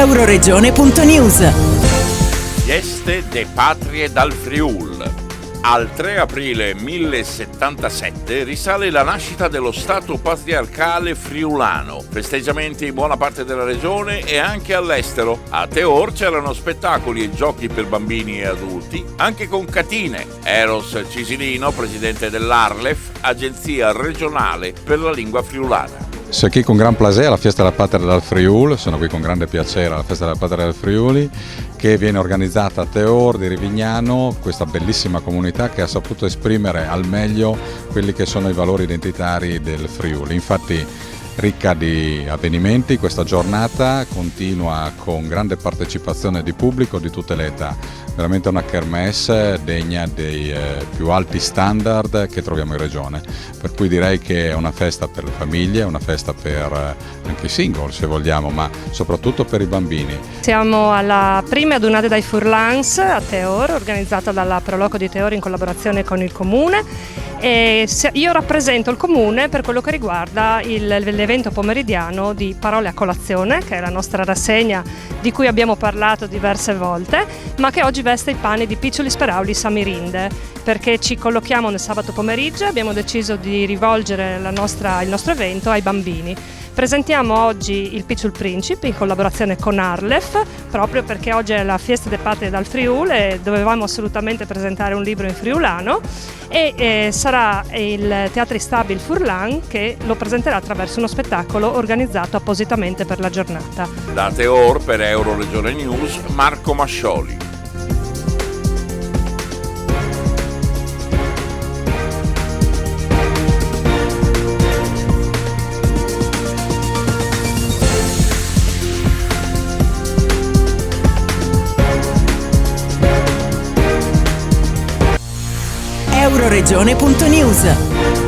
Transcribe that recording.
Euroregione.news. Fieste de Patrie dal Friul. Al 3 aprile 1077 risale la nascita dello Stato patriarcale friulano. Festeggiamenti in buona parte della regione e anche all'estero. A Teor c'erano spettacoli e giochi per bambini e adulti, anche con catine. Eros Cisilino, presidente dell'Arlef, agenzia regionale per la lingua friulana. Sono qui con gran piacere alla Festa della Patria del Friuli, sono qui con grande piacere alla Festa della Patria del Friuli che viene organizzata a Teor di Rivignano, questa bellissima comunità che ha saputo esprimere al meglio quelli che sono i valori identitari del Friuli. Infatti ricca di avvenimenti, questa giornata continua con grande partecipazione di pubblico di tutte le età, veramente una kermesse degna dei più alti standard che troviamo in regione, per cui direi che è una festa per le famiglie, una festa per anche i single se vogliamo, ma soprattutto per i bambini. Siamo alla prima adunata dai Furlans a Teor, organizzata dalla Proloco di Teor in collaborazione con il Comune. E io rappresento il Comune per quello che riguarda l'evento pomeridiano di Parole a Colazione, che è la nostra rassegna di cui abbiamo parlato diverse volte, ma che oggi veste i panni di Piccioli Sperauli Samirinde, perché ci collochiamo nel sabato pomeriggio e abbiamo deciso di rivolgere il nostro evento ai bambini. Presentiamo oggi il Picciul Principe in collaborazione con Arlef, proprio perché oggi è la Fiesta de Patrie dal Friuli e dovevamo assolutamente presentare un libro in friulano e sarà il Teatri Stabil Furlan che lo presenterà attraverso uno spettacolo organizzato appositamente per la giornata. Da Teor per Euroregione News, Marco Mascioli. Euroregione.news.